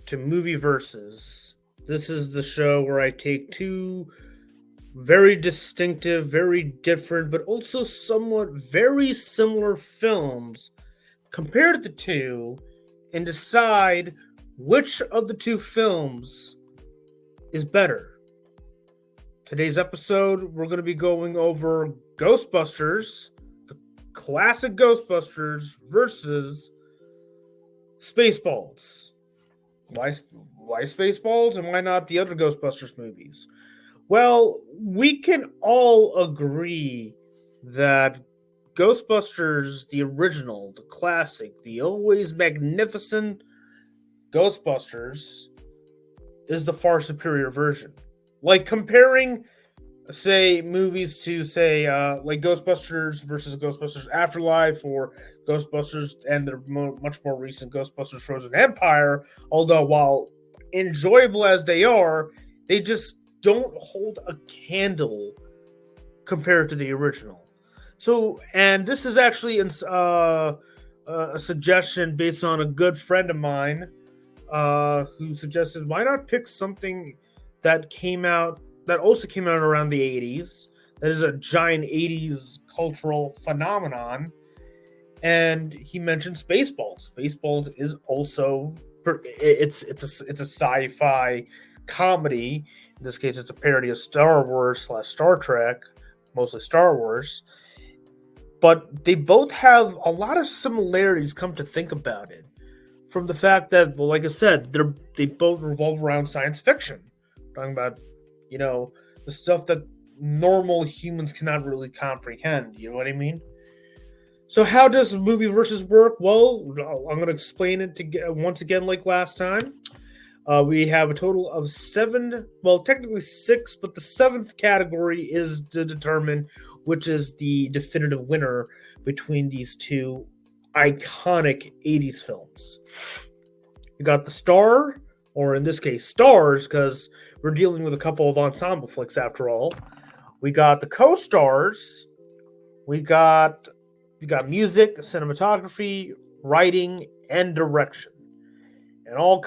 to Movie Versus. This is the show where I take two very distinctive, very different, but also somewhat very similar films, compare the two, and decide which of the two films is better. Today's episode, we're going to be going over Ghostbusters, the classic Ghostbusters, versus Spaceballs. Why Spaceballs and why not the other Ghostbusters movies? Well, we can all agree that Ghostbusters, the original, the classic, the always magnificent Ghostbusters, is the far superior version. Like comparing, say, movies to, say, like Ghostbusters versus Ghostbusters Afterlife, or Ghostbusters and the much more recent Ghostbusters Frozen Empire, although while enjoyable as they are, they just don't hold a candle compared to the original. So, and this is actually a suggestion based on a good friend of mine who suggested why not pick something that also came out around the 80s, that is a giant 80s cultural phenomenon, and he mentioned Spaceballs. Spaceballs is also it's a sci-fi comedy. In this case, it's a parody of Star Wars / Star Trek, mostly Star Wars. But they both have a lot of similarities, come to think about it. From the fact that, well, like I said, they both revolve around science fiction. Talking about, the stuff that normal humans cannot really comprehend. You know what I mean? So how does movie versus work? Well, I'm going to explain it once again like last time. We have a total of 7, well, technically 6, but the 7th category is to determine which is the definitive winner between these two iconic 80s films. You got the star, or in this case, stars, because we're dealing with a couple of ensemble flicks after all. We got the co-stars. We got music, cinematography, writing, and direction. And all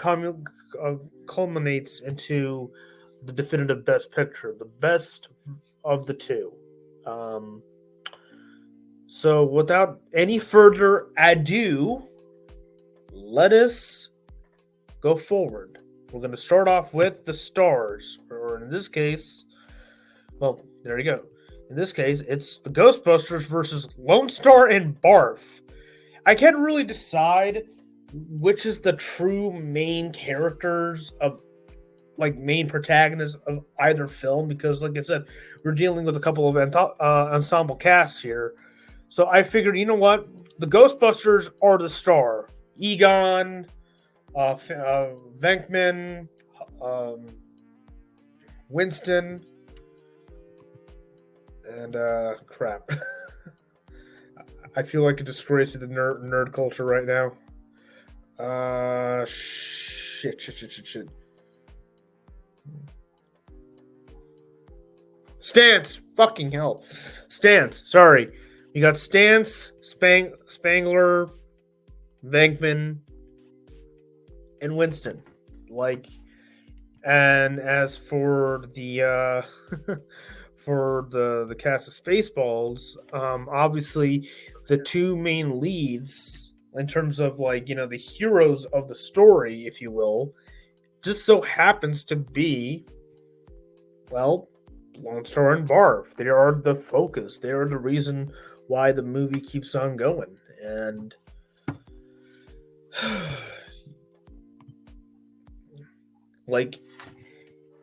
culminates into the definitive best picture, the best of the two. So without any further ado, let us go forward. We're going to start off with the stars, or in this case, well, there you go. In this case, it's the Ghostbusters versus Lone Star and Barf. I can't really decide which is the true main characters of, like, main protagonists of either film, because, like I said, we're dealing with a couple of ensemble casts here. So I figured, you know what? The Ghostbusters are the star. Egon, Venkman, Winston, and crap. I feel like a disgrace to the nerd culture right now. Shit. Stance, fucking hell. Stance, sorry. You got Stance, Spangler, Venkman, and Winston. And as for the for the cast of Spaceballs, obviously the two main leads in terms of, the heroes of the story, if you will, just so happens to be, well, Lone Star and Barf. They are the focus. They are the reason why the movie keeps on going. And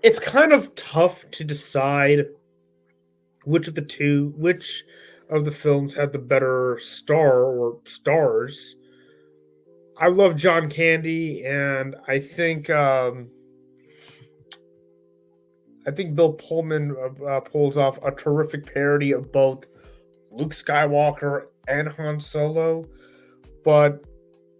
it's kind of tough to decide which of the films have the better star or stars. I love John Candy, and I think Bill Pullman pulls off a terrific parody of both Luke Skywalker and Han Solo. But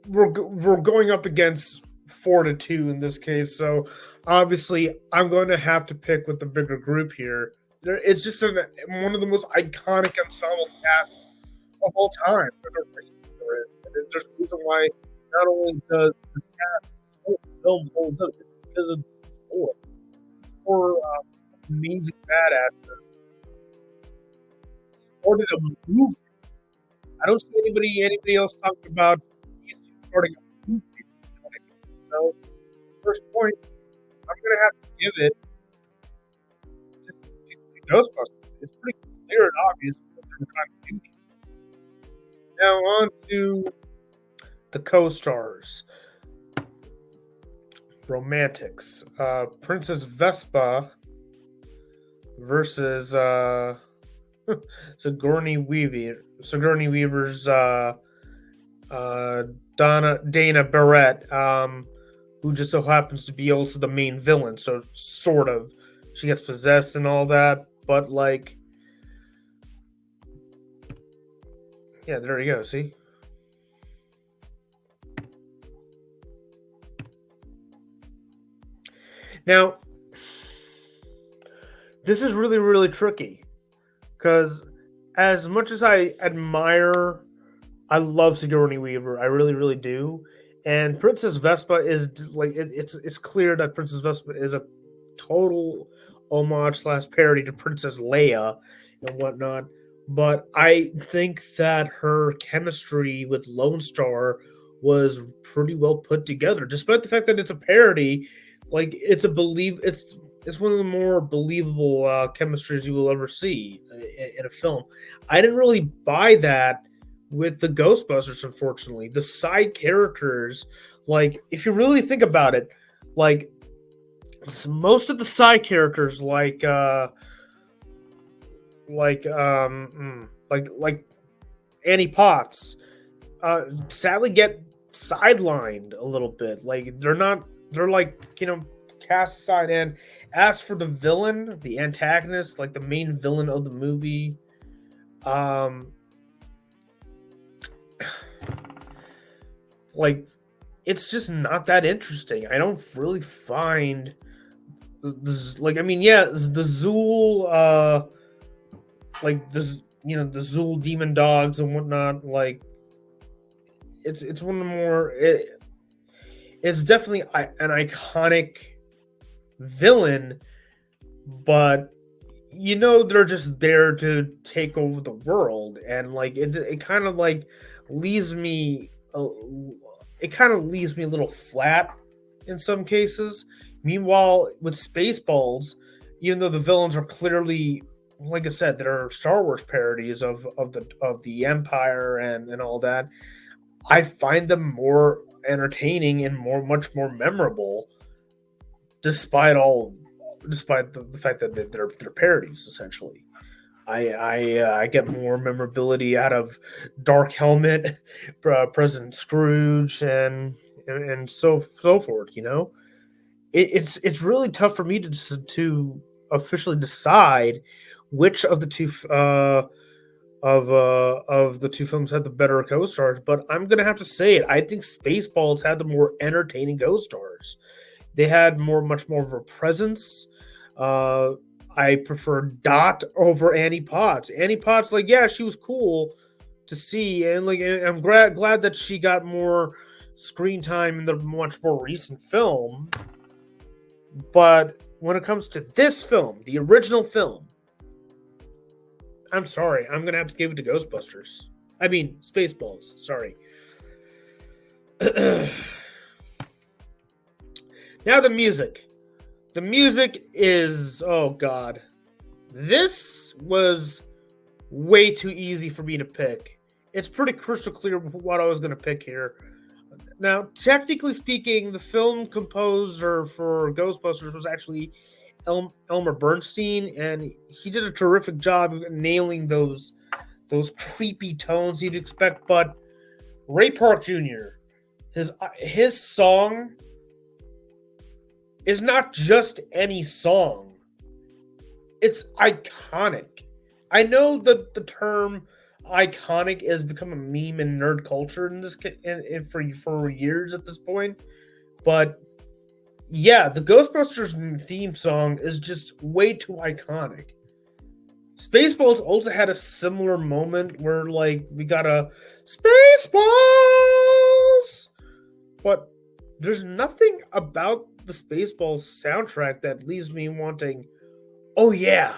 we're going up against 4-2 in this case, so obviously I'm going to have to pick with the bigger group here. It's just one of the most iconic ensemble casts of all time. There's a reason why not only does the cast film holds up because of the score. Or amazing badass started a movie. I don't see anybody else talking about these two starting a movie. You know what I mean? So first point, I'm gonna have to give it to Ghostbusters. It's pretty clear and obvious what they're trying to do. Now on to the co-stars, romantics. Princess Vespa versus Sigourney Weaver's Dana Barrett, who just so happens to be also the main villain. So sort of, she gets possessed and all that, but like, yeah, there you go. See. Now, this is really, really tricky because as much as I admire, I love Sigourney Weaver. I really, really do. And Princess Vespa is like it's clear that Princess Vespa is a total homage slash parody to Princess Leia and whatnot. But I think that her chemistry with Lone Star was pretty well put together, despite the fact that it's a parody. Like it's one of the more believable chemistries you will ever see in a film. I didn't really buy that with the Ghostbusters, unfortunately. The side characters, like if you really think about it, like most of the side characters, like Annie Potts, sadly get sidelined a little bit. Like they're like cast aside. And as for the villain, the antagonist, like the main villain of the movie, like it's just not that interesting. I don't really find this, like I mean, yeah, the Zool, like this, the Zool demon dogs and whatnot. Like it's one of the more. It's definitely an iconic villain, but they're just there to take over the world, and like it kind of like leaves me it kind of leaves me a little flat in some cases. Meanwhile, with Spaceballs, even though the villains are clearly, like I said, there are Star Wars parodies of the Empire and all that, I find them more entertaining and much more memorable, despite the fact that they're parodies essentially. I get more memorability out of Dark Helmet, President Scrooge, and so forth. It's really tough for me to officially decide which of the two of the two films had the better co-stars, but I'm gonna have to say it. I think Spaceballs had the more entertaining co-stars. They had much more of a presence. I prefer Dot over Annie Potts. Annie Potts, like, yeah, she was cool to see, and like, I'm glad that she got more screen time in the much more recent film. But when it comes to this film, the original film, I'm sorry, I'm gonna have to give it to Ghostbusters. I mean, Spaceballs. Sorry. Now the music. The music is, oh god. This was way too easy for me to pick. It's pretty crystal clear what I was going to pick here. Now, technically speaking, the film composer for Ghostbusters was actually Elmer Bernstein, and he did a terrific job of nailing those creepy tones you'd expect. But Ray Park Jr., his song is not just any song. It's iconic. I know that the term iconic has become a meme in nerd culture in this for years at this point, but yeah, the Ghostbusters theme song is just way too iconic. Spaceballs also had a similar moment where like we got a Spaceballs, but There's nothing about the Spaceballs soundtrack that leaves me wanting, oh yeah,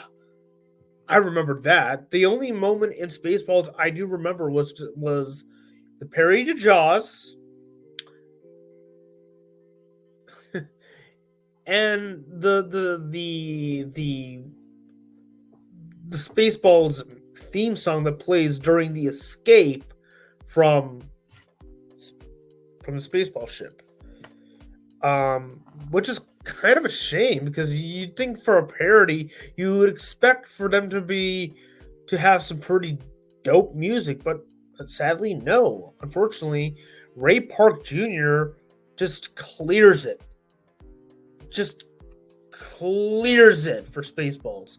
I remember that. The only moment in Spaceballs I do remember was the parody to Jaws and the Spaceballs theme song that plays during the escape from from the Spaceball ship. Which is kind of a shame because you'd think for a parody you would expect for them to have some pretty dope music, but sadly no. Unfortunately, Ray Park Jr. just clears it. Just clears it for Spaceballs.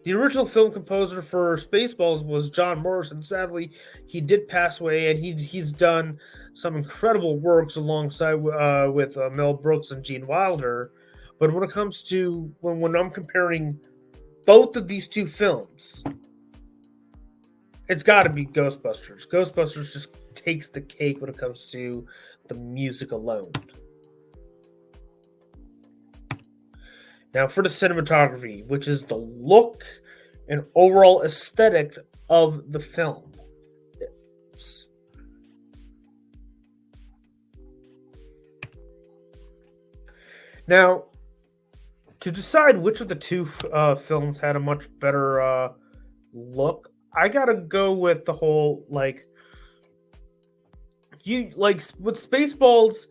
The original film composer for Spaceballs was John Morrison. Sadly, he did pass away, and he's done some incredible works alongside with Mel Brooks and Gene Wilder. But when it comes to when I'm comparing both of these two films, it's got to be Ghostbusters. Ghostbusters just takes the cake when it comes to the music alone. Now, for the cinematography, which is the look and overall aesthetic of the film. Oops. Now, to decide which of the two films had a much better look, I gotta go with the whole with Spaceballs.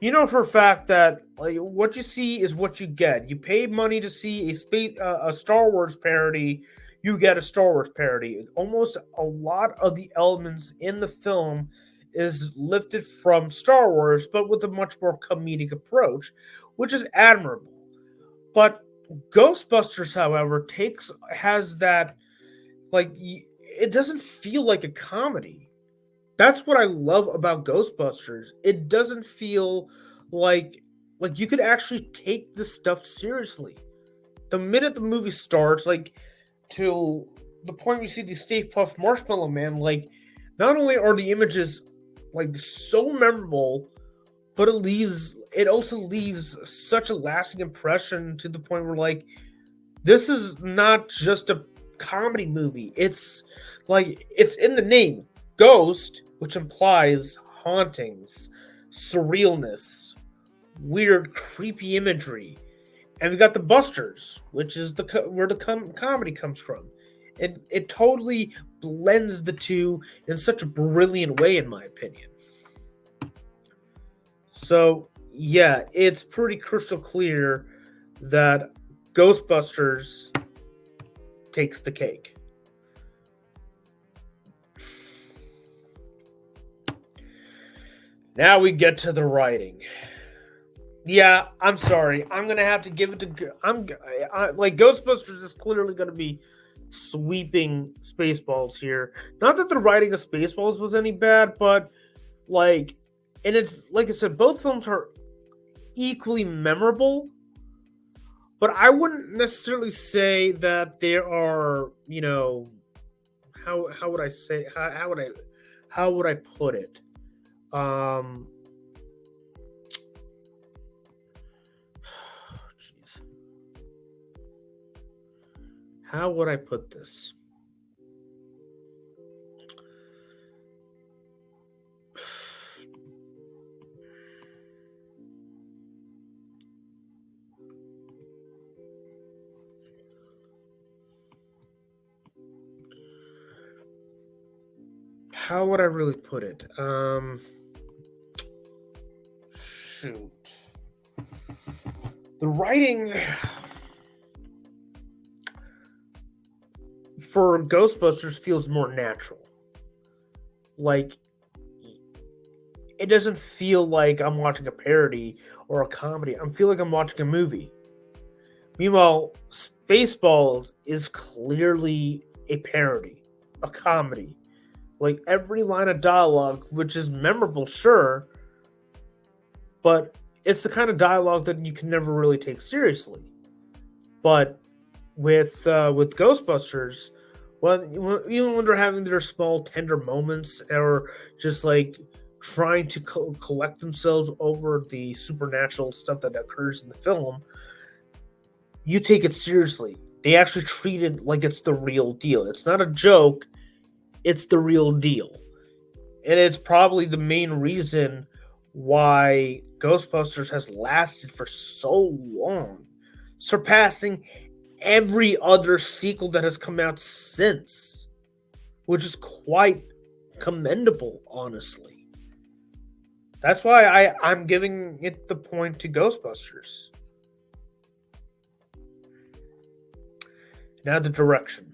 You know for a fact that what you see is what you get. You pay money to see a Star Wars parody, you get a Star Wars parody. Almost a lot of the elements in the film is lifted from Star Wars, but with a much more comedic approach, which is admirable. But Ghostbusters, however, has that it doesn't feel like a comedy. That's what I love about Ghostbusters. It doesn't feel like you could actually take this stuff seriously. The minute the movie starts, till the point we see the Stay Puft Marshmallow Man, not only are the images so memorable, but it also leaves such a lasting impression to the point where this is not just a comedy movie. It's in the name. Ghost, which implies hauntings, surrealness, weird, creepy imagery, and we got the Busters, which is where the comedy comes from. It totally blends the two in such a brilliant way, in my opinion. So yeah, it's pretty crystal clear that Ghostbusters takes the cake. Now we get to the writing. Yeah, I'm sorry. I'm gonna have to give it to. Ghostbusters is clearly gonna be sweeping Spaceballs here. Not that the writing of Spaceballs was any bad, but and it's like I said, both films are equally memorable. But I wouldn't necessarily say that there are, how would I say how would I put it? Jeez. How would I put this? How would I really put it? Shoot. The writing for Ghostbusters feels more natural. It doesn't feel like I'm watching a parody or a comedy. I feel like I'm watching a movie. Meanwhile, Spaceballs is clearly a parody, a comedy. Every line of dialogue, which is memorable, sure, but it's the kind of dialogue that you can never really take seriously. But with Ghostbusters, even when they're having their small tender moments or just trying to collect themselves over the supernatural stuff that occurs in the film, you take it seriously. They actually treat it like it's the real deal. It's not a joke, it's the real deal. And it's probably the main reason why Ghostbusters has lasted for so long, surpassing every other sequel that has come out since, which is quite commendable, honestly. That's why I'm giving it the point to Ghostbusters. Now the direction.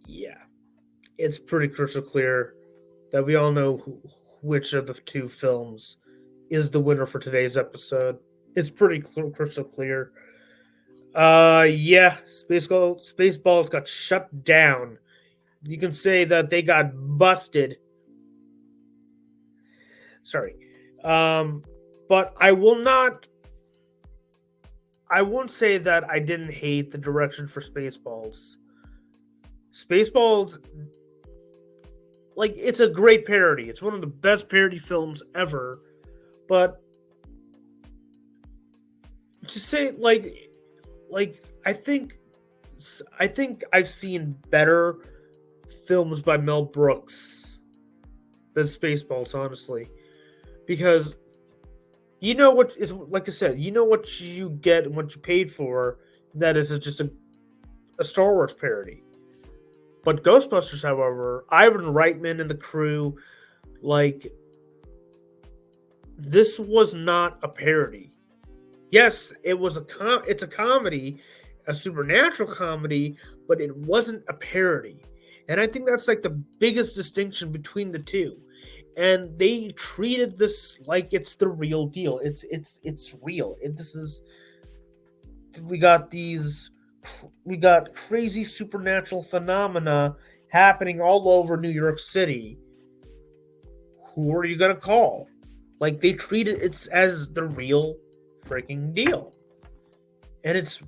Yeah, it's pretty crystal clear that we all know which of the two films is the winner for today's episode. It's pretty crystal clear. Yeah, Spaceballs got shut down. You can say that they got busted. Sorry. But I won't say that I didn't hate the direction for Spaceballs. Spaceballs, like, it's a great parody. It's one of the best parody films ever. But to say I think I've seen better films by Mel Brooks than Spaceballs, honestly, because you know what is, like I said, you know what you get and what you paid for. That is just a Star Wars parody. But Ghostbusters, however, Ivan Reitman and the crew, like, this was not a parody. Yes, it's a comedy, a supernatural comedy, but it wasn't a parody. And I think that's like the biggest distinction between the two. And they treated this like it's the real deal. It's real. We got crazy supernatural phenomena happening all over New York City. Who are you gonna call? Like, they treat it as the real freaking deal. And it's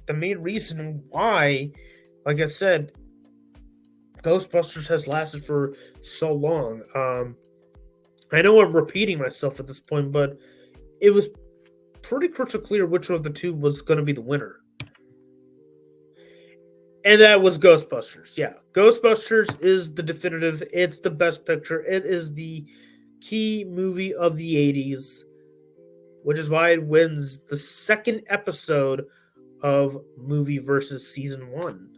the main reason why, like I said, Ghostbusters has lasted for so long. I know I'm repeating myself at this point, but it was pretty crystal clear which of the two was going to be the winner. And that was Ghostbusters. Yeah, Ghostbusters is the definitive. It's the best picture. It is the key movie of the 80s, which is why it wins the second episode of Movie versus Season 1,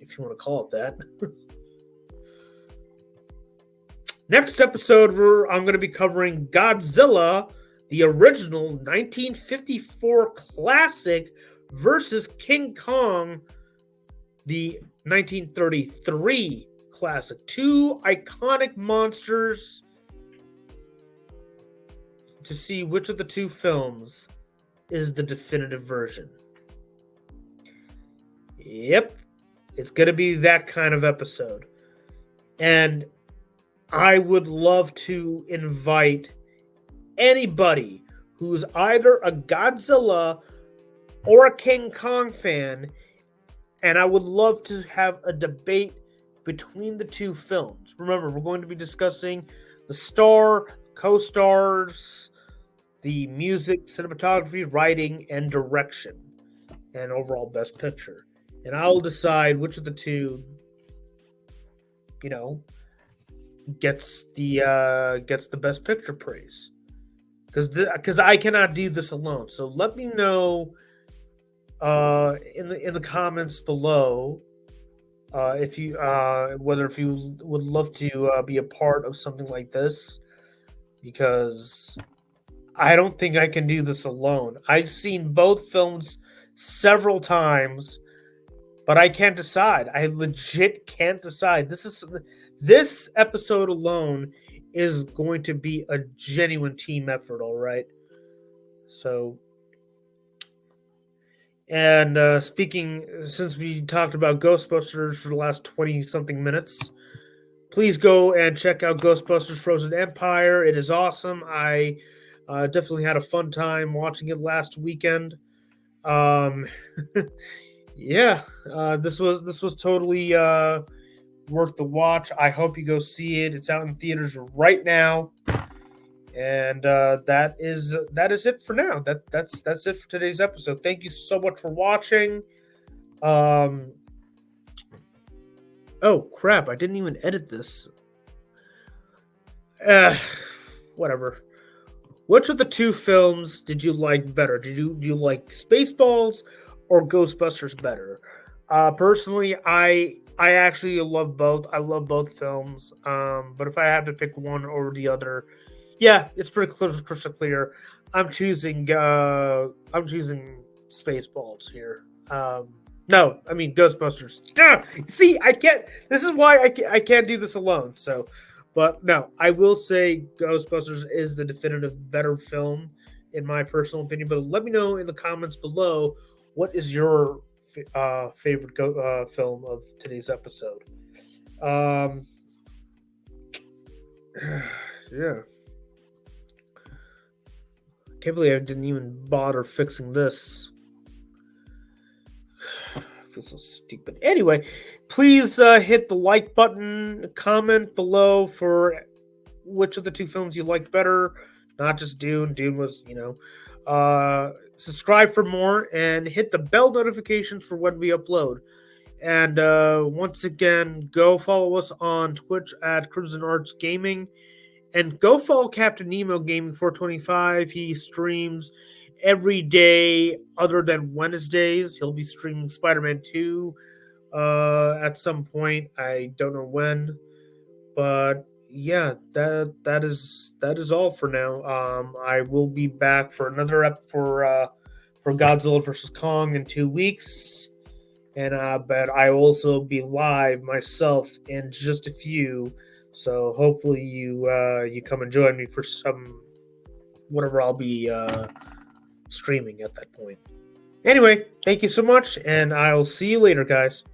if you want to call it that. Next episode, I'm going to be covering Godzilla, the original 1954 classic, versus King Kong, the 1933 classic. Two iconic monsters, to see which of the two films is the definitive version. Yep, it's going to be that kind of episode. And I would love to invite anybody who's either a Godzilla or a King Kong fan, and I would love to have a debate between the two films. Remember, we're going to be discussing the star, co-stars, the music, cinematography, writing, and direction, and overall best picture. And I'll decide which of the two, gets the best picture praise. Because I cannot do this alone. So let me know in the comments below if you would love to be a part of something like this, because I don't think I can do this alone. I've seen both films several times, but I can't decide. I legit can't decide. This episode alone is going to be a genuine team effort, all right? So, and since we talked about Ghostbusters for the last 20-something minutes, please go and check out Ghostbusters Frozen Empire. It is awesome. I definitely had a fun time watching it last weekend. Um, yeah, this was totally worth the watch. I hope you go see it. It's out in theaters right now, and that is it for now. That's it for today's episode. Thank you so much for watching. Um, oh crap! I didn't even edit this. Uh, whatever. Which of the two films did you like better? Do you like Spaceballs or Ghostbusters better? Personally, I actually love both. I love both films. But if I had to pick one over the other, yeah, it's pretty crystal clear. I'm choosing Spaceballs here. No, I mean Ghostbusters. See, I can't. This is why I can't do this alone. So, but no, I will say Ghostbusters is the definitive better film in my personal opinion. But let me know in the comments below what is your favorite film of today's episode. Um, yeah, can't believe I didn't even bother fixing this. I feel so stupid. Anyway, please hit the like button, comment below for which of the two films you like better. Not just Dune. Dune was, subscribe for more and hit the bell notifications for when we upload. And once again, go follow us on Twitch at Crimson Arts Gaming. And go follow Captain Nemo Gaming 425. He streams every day other than Wednesdays. He'll be streaming Spider-Man 2 at some point. I don't know when. But yeah, that is all for now. I will be back for another for Godzilla vs. Kong in 2 weeks. And but I will also be live myself in just a few. So hopefully you come and join me for some whatever I'll be streaming at that point. Anyway, thank you so much, and I'll see you later, guys.